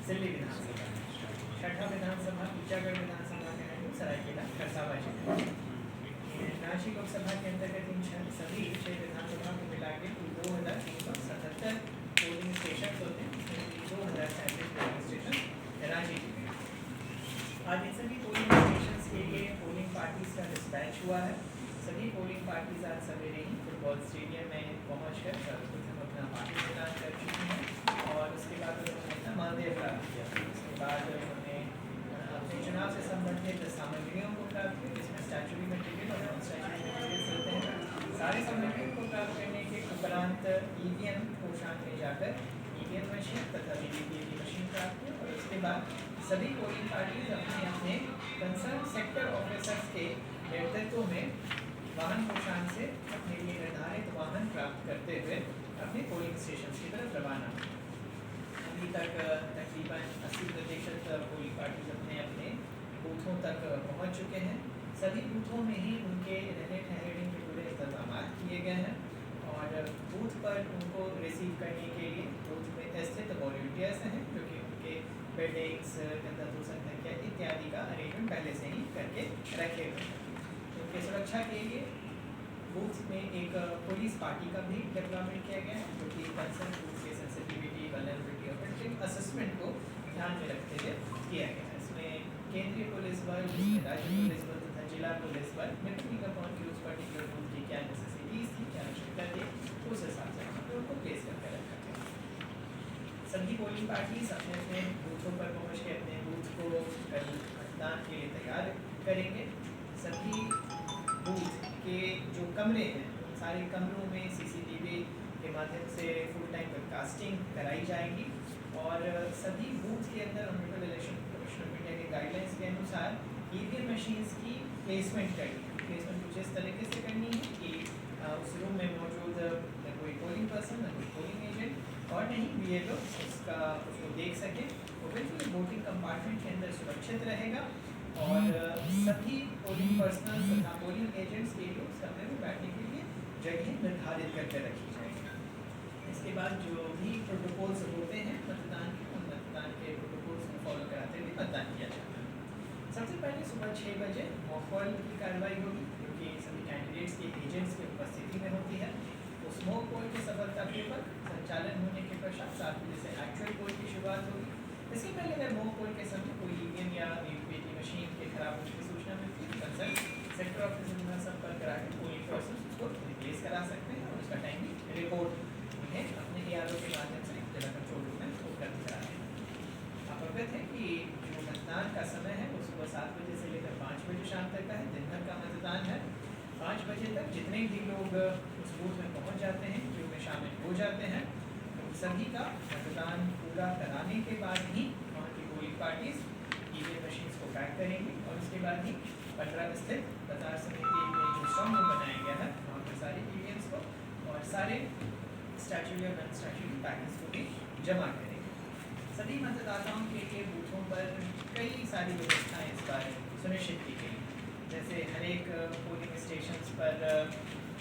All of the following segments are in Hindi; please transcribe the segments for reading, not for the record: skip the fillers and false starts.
सिल्ली विधानसभा, छठा विधानसभा टीचागढ़ विधानसभा के हैं सरायकेला खरसावां जिले। रांची लोकसभा के अंतर्गत इन सभी 6 विधानसभा को मिला के 2377 पोलिंग स्टेशन होते हैं, 2037 पोलिंग स्टेशन रांची जिले में। आज इन सभी पोलिंग स्टेशन के लिए पोलिंग पार्टीज का डिस्पैच हुआ है। सभी पोलिंग पार्टीज आज सवेरे ही फुटबॉल स्टेडियम में पहुँच कर अपना पार्टी प्रदान कर चुकी हैं और उसके बाद उन्होंने अपना मानदेय प्राप्त किया। उसके बाद उन्होंने अपने चुनाव से संबंधित सामग्रियों को प्राप्त किया, जिसमें स्टैचुरी मटेरियल और नॉन स्टैचुरी मटेरियल्स होते हैं। सारे सामग्रियों को प्राप्त करने के उपरांत ईवीएम कोषांग में जाकर ईवीएम मशीन तथा वीवीपीएटी मशीन प्राप्त की और उसके बाद सभी पोलिंग पार्टीज अपने अपने कंसर्न सेक्टर ऑफिसर्स के नेतृत्व में वाहन कोषांग से अपने लिए निर्धारित वाहन प्राप्त करते हुए अपने पोलिंग स्टेशन की तरफ रवाना। अभी तक तकरीबन 80% पोलिंग पार्टीज अपने अपने बूथों तक पहुंच चुके हैं। सभी बूथों में ही उनके रहने ठहरने के पूरे इंतजाम किए गए हैं और बूथ पर उनको रिसीव करने के लिए बूथ में स्थित वॉलंटियर्स हैं जो कि उनके बेडिंग्स, गंदा संख्या इत्यादि का अरेंजमेंट पहले से ही करके रखे हुए हैं। उनके सुरक्षा के लिए बूथ में एक पुलिस पार्टी का भी डेवलपमेंट किया गया है जो कि कंसर्न बूथ के सेंसिटिविटी, वल्नरेबिलिटी और कंटेंट असेसमेंट को ध्यान में रखते हुए किया गया है। इसमें केंद्रीय पुलिस बल, राज्य पुलिस बल तथा जिला पुलिस बल डिपेंडिंग अपॉन कि उस पर्टिकुलर बूथ की क्या नेसेसिटीज थी, क्या आवश्यकता थी, उस हिसाब से उनको प्लेस करके रखा गया। सभी पोलिंग पार्टीज अपने अपने बूथों पर पहुँच के अपने बूथ को कल मतदान के लिए तैयार करेंगे। सभी बूथ के जो कमरे हैं सारे कमरों में सीसीटीवी के माध्यम से फुल टाइम वेबकास्टिंग कराई जाएगी और सभी बूथ के अंदर honourable election commission of India के गाइडलाइंस के अनुसार ईवीएम मशीन्स की प्लेसमेंट करनी है। प्लेसमेंट कुछ इस तरीके से करनी है कि उस रूम में मौजूद न कोई पोलिंग पर्सन, न कोई पोलिंग एजेंट और नहीं भी लोग उसको देख सकें। वो बिल्कुल वोटिंग कंपार्टमेंट के अंदर सुरक्षित रहेगा और सभी पोलिंग पर्सनल तथा पोलिंग एजेंट्स के लिए उस कमरे में बैठने के लिए जगह निर्धारित करके रखी जाएगी। इसके बाद जो भी प्रोटोकॉल्स होते हैं मतदान के, उन मतदान के प्रोटोकॉल्स को फॉलो कराते हुए मतदान किया जाता है। सबसे पहले सुबह 6 बजे मॉक पोल की कार्रवाई होगी क्योंकि सभी कैंडिडेट्स के एजेंट्स की उपस्थिति में होती है। उस मॉक पोल की सफलतापूर्वक संचालन होने के पश्चात 7 बजे से एक्चुअल पोल की शुरुआत होगी। इसके पहले अगर मॉक पोल के समय कोई ईवीएम या वीवीपीएटी मशीन के खराब होने की सूचना मिलती है कंसर्न सेक्टर ऑफिसर में संपर्क करा के पोलिंग पर्सन उसको रिप्लेस करा सकते हैं और उसका टाइमिंग रिपोर्ट उन्हें अपने एआरओ के माध्यम से जिला कंट्रोल रूम में उपलब्ध करा दें। आप अवगत है कि जो मतदान का समय है वो सुबह 7 बजे से लेकर 5 बजे शाम तक का है। दिन भर का मतदान है। 5 बजे तक जितने भी लोग उस बूथ में पहुँच जाते हैं, क्यू में शामिल हो जाते हैं, सभी का मतदान पूरा कराने के बाद ही वहाँ की पोलिंग पार्टीज ईवीएम मशीन्स को पैक करेंगी और उसके बाद ही 15 स्थित बाजार समिति में जो स्ट्रॉन्ग रूम बनाया गया है वहाँ पर सारे ईवीएम्स को और सारे स्टैचुरी और नॉन स्टैचुरी पैकेज को भी जमा करेंगे। सभी मतदाताओं के लिए बूथों पर कई सारी व्यवस्थाएँ इस बार सुनिश्चित की गई, जैसे हर एक पोलिंग स्टेशन पर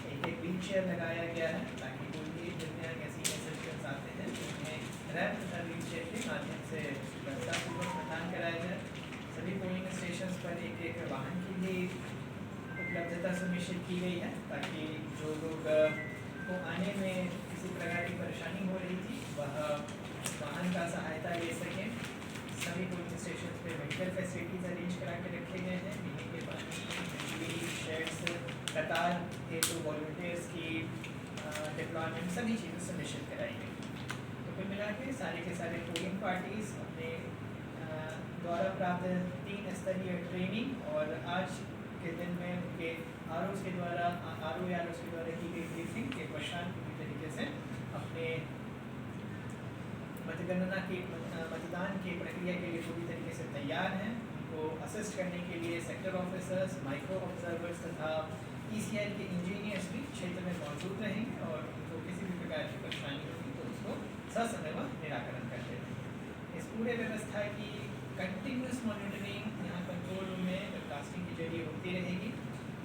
एक व्हील चेयर लगाया गया है ताकि कोई भी दिव्यांग ऐसी एसेंशियल्स आते हैं जिन्हें रैंप तथा व्हील चेयर के माध्यम से व्यवस्थापूर्वक मतदान कराया जाए। सभी पोलिंग स्टेशन पर एक एक वाहन की भी उपलब्धता सुनिश्चित की गई है ताकि जो लोग को आने में किसी प्रकार की परेशानी हो रही थी वह वाहन का सहायता ले सकें। सभी पोलिंग स्टेशन पर मेडिकल फैसिलिटीज अरेंज करा के रखे गए हैं। पीने के पानी, शेड्स, कतार हेतु वॉलंटियर्स की डिप्लॉयमेंट सभी चीज़ें सुनिश्चित कराई गई। तो कुल मिला के सारे पोलिंग पार्टीज अपने द्वारा प्राप्त 3 स्तरीय ट्रेनिंग और आज के दिन में उनके आरओ के द्वारा की गई ब्रीफिंग के पश्चात पूरी तरीके से अपने मतदान की प्रक्रिया के लिए पूरी तरीके से तैयार हैं। उनको असिस्ट करने के लिए सेक्टर ऑफिसर्स, माइक्रो ऑब्जर्वर्स तथा ईसीआई के इंजीनियर्स भी क्षेत्र में मौजूद रहेंगे और उनको किसी भी प्रकार की परेशानी होगी तो उसको ससमय निराकरण कर देंगे। इस पूरे व्यवस्था की कंटिन्यूस मॉनिटरिंग यहाँ कंट्रोल रूम में वेबकास्टिंग के जरिए होती रहेगी।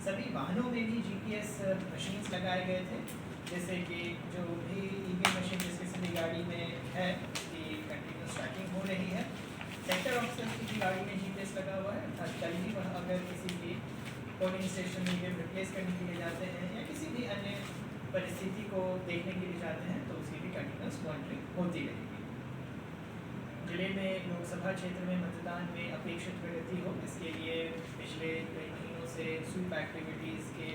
सभी वाहनों में भी जीपीएस मशीन्स लगाए गए थे, जैसे कि जो भी ईवी मशीन जिस किसी भी गाड़ी में है उसकी कंटिन्यूस ट्रैकिंग हो रही है। की गाड़ी में GPS लगा हुआ है, अर्थात कल ही वह अगर किसी भी पोलिंग स्टेशन में ईवीएम रिप्लेस करने के लिए जाते हैं या किसी भी अन्य परिस्थिति को देखने के लिए जाते हैं तो उसकी भी कंटिन्यूस मॉनिटरिंग होती रहेगी। जिले में लोकसभा क्षेत्र में मतदान में अपेक्षित प्रगति हो, इसके लिए पिछले कई महीनों से स्वीप एक्टिविटीज़ के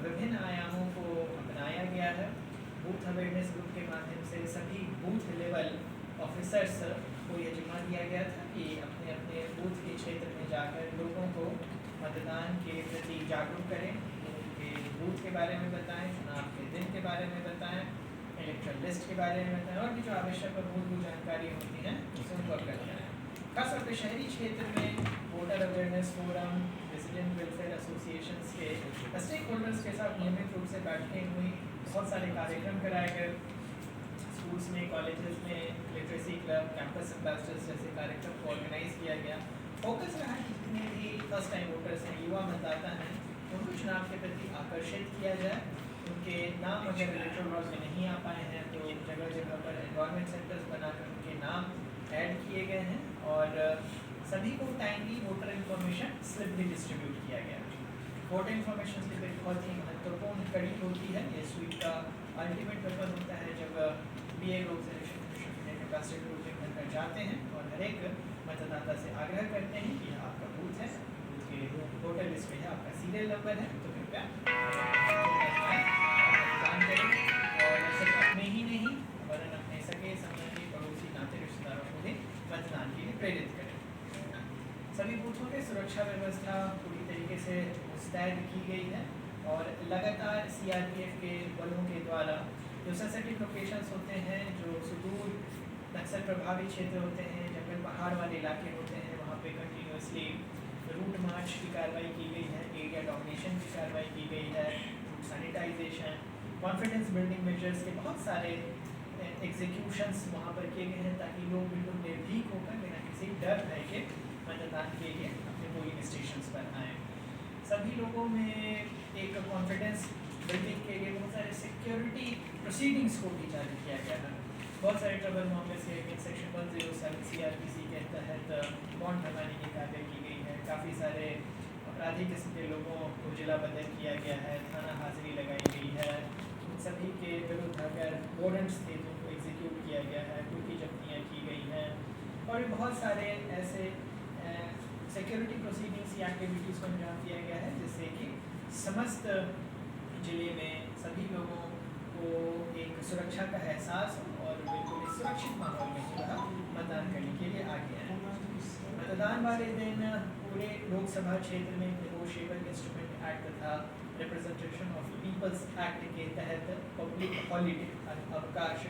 विभिन्न आयामों को अपनाया गया है। बूथ अवेयरनेस ग्रुप के माध्यम से सभी बूथ लेवल ऑफिसर्स को यह जिम्मा दिया गया था कि अपने अपने बूथ के क्षेत्र में जाकर लोगों को मतदान के प्रति जागरूक करें, उनके बूथ के बारे में बताएं, चुनाव के दिन के बारे में बताएं, इलेक्ट्रल लिस्ट के बारे में बताएं और भी जो आवश्यक और मूलभूत जानकारी होती है उसे उनको अवगत कराएं। खासतौर पर शहरी क्षेत्र में voter awareness forum, resident welfare associations के स्टेक होल्डर्स के साथ नियमित रूप से बैठकें हुई, बहुत सारे कार्यक्रम कराए गए। स्कूल्स में, कॉलेजेस में लिटरेसी क्लब, कैंपस एम्बेसडर्स जैसे कार्यक्रम को ऑर्गेनाइज किया गया। फोकस रहा कि जितने भी फर्स्ट टाइम वोटर्स हैं, युवा मतदाता हैं, उनको चुनाव के प्रति आकर्षित किया जाए। उनके नाम अगर इलेक्टोरल रोल में नहीं आ पाए हैं तो जगह जगह पर एनवायरमेंट सेंटर्स बनाकर उनके नाम ऐड किए गए हैं और सभी को टाइमली वोटर इन्फॉर्मेशन स्लिप भी डिस्ट्रीब्यूट किया गया। वोटर इन्फॉर्मेशन स्लिप एक बहुत ही महत्वपूर्ण कड़ी होती है। ये स्वीप का अल्टीमेट पर्पज होता है जब BA लोग इलेक्शन कमीशन के पास घर घर जाते हैं और हर एक मतदाता से आग्रह करते हैं कि यह आपका बूथ है, बूथ के वोटर लिस्ट में है आपका सीरियल नंबर है, तो कृपया मतदान करें। और सिर्फ अपने ही नहीं वरन अपने सगे संबंधी पड़ोसी नाते रिश्तेदारों को भी मतदान के लिए प्रेरित करें। सभी बूथों की सुरक्षा व्यवस्था पूरी तरीके से मुस्तैद की गई है और लगातार CRPF के बलों के द्वारा जो सेंसिटिव लोकेशंस होते हैं, जो सुदूर नक्सल प्रभावित क्षेत्र होते हैं, जंगल पहाड़ वाले इलाके होते हैं, वहाँ पे कंटिन्यूसली रूट मार्च की कार्रवाई की गई है, एरिया डोमिनेशन की कार्रवाई की गई है, route sanitisation, confidence building measures के बहुत सारे एग्जीक्यूशंस वहाँ पर किए गए हैं ताकि लोग बिल्कुल निर्भीक होकर बिना किसी डर भय के मतदान के लिए अपने पोलिंग स्टेशन पर आएँ। सभी लोगों में एक कॉन्फिडेंस बिल्डिंग के लिए बहुत सारे सिक्योरिटी प्रोसीडिंग्स को भी जारी किया गया है। बहुत सारे ट्रबल मामले से सेक्शन 107 CRPC के तहत बॉन्ड भरवाने की कार्रवाई की गई है। काफ़ी सारे आपराधिक किस्म के लोगों को जिला बदल किया गया है, थाना हाजिरी लगाई गई है। उन सभी के विरुद्ध अगर वारंट्स थे तो उनको एग्जीक्यूट किया गया है, कुछ जब्तियाँ की गई हैं और बहुत सारे ऐसे सिक्योरिटी प्रोसीडिंग्स या एक्टिविटीज़ को अंजाम दिया गया है जिससे कि समस्त जिले में सभी लोगों को एक सुरक्षा का एहसास हो और बिल्कुल एक सुरक्षित माहौल में जो है मतदान करने के लिए आगे आए। मतदान वाले दिन पूरे लोकसभा क्षेत्र में नेगोशिएबल इंस्ट्रूमेंट एक्ट तथा रिप्रेजेंटेशन ऑफ पीपल्स एक्ट के तहत पब्लिक हॉलीडे अवकाश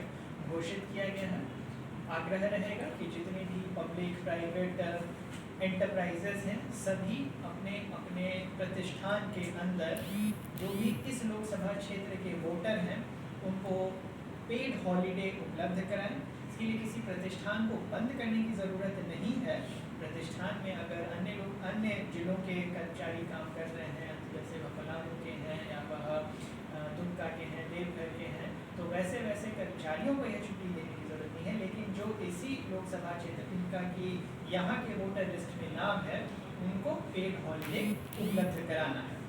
घोषित किया गया है। आग्रह रहेगा कि जितने भी पब्लिक प्राइवेट एंटरप्राइजेस हैं सभी अपने अपने प्रतिष्ठान के अंदर जो भी इस लोकसभा क्षेत्र के वोटर हैं उनको पेड हॉलीडे उपलब्ध कराएं। इसके लिए किसी प्रतिष्ठान को बंद करने की ज़रूरत नहीं है। प्रतिष्ठान में अगर अन्य जिलों के कर्मचारी काम कर रहे हैं, जैसे वह पलामू के हैं या वह दुमका के हैं, देवघर के हैं, तो वैसे कर्मचारियों को यह छुट्टी देने की ज़रूरत नहीं है। लेकिन जो इसी लोकसभा क्षेत्र जिनका कि यहाँ के वोटर लिस्ट में नाम है उनको पेड हॉलीडे उपलब्ध कराना है।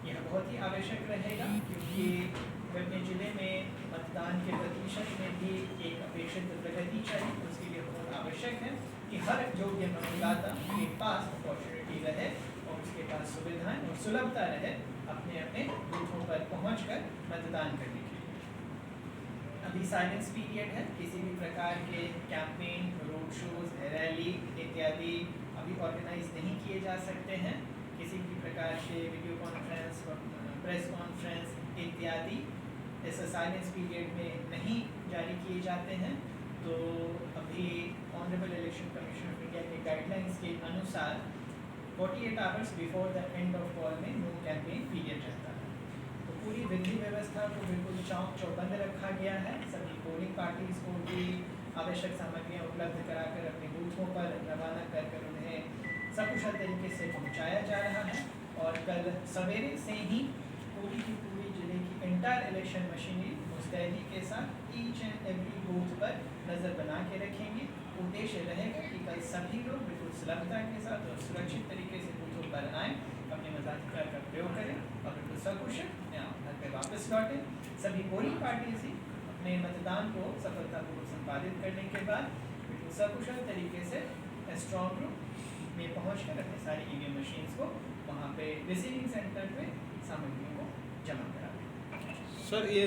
यह बहुत ही आवश्यक रहेगा क्योंकि अपने ज़िले में मतदान के प्रतिशत में भी एक अपेक्षित प्रगति चाहिए। उसके लिए बहुत आवश्यक है कि हर योग्य मतदाता के पास अपॉर्चुनिटी रहे और उसके पास सुविधाएं और सुलभता रहे अपने अपने बूथों पर पहुंचकर मतदान करने के लिए। अभी साइलेंस पीरियड है, किसी भी प्रकार के कैंपेन, रोड शोज, रैली इत्यादि अभी ऑर्गेनाइज नहीं किए जा सकते हैं। किसी भी प्रकार के वीडियो कॉन्फ्रेंस, प्रेस कॉन्फ्रेंस इत्यादि इस साइलेंस पीरियड में नहीं जारी किए जाते हैं। तो अभी honourable election commission of India के गाइडलाइंस के अनुसार 48 hours before the end of call में नो कैंपेन पीरियड रहता है। तो पूरी विधि व्यवस्था को बिल्कुल चौक चौबंद रखा गया है। सभी पोलिंग पार्टीज को भी आवश्यक सामग्रियाँ उपलब्ध कराकर अपने बूथों पर रवाना कर उन्हें सकुशल तरीके से पहुँचाया जा रहा है। और कल सवेरे से ही पूरी की पूरी जिले की इंटायर इलेक्शन मशीनरी मुस्तैदी के साथ ईच एंड एवरी बूथ पर नज़र बना के रखेंगे। उद्देश्य रहेगा कि कल सभी लोग बिल्कुल सुलभता के साथ और सुरक्षित तरीके से बूथों पर आएँ, अपने मताधिकार का प्रयोग करें और बिल्कुल सकुशल घर पे वापस लौटें। सभी पोलिंग पार्टीज ही अपने मतदान को सफलतापूर्वक संपादित करने के बाद बिल्कुल सकुशल तरीके से स्ट्रॉन्ग रूम में पहुँचकर अपने सारी ईवीएम मशीन्स को वहाँ पे रिसीविंग सेंटर पे सामग्रियों को जमा करा दें। सर ये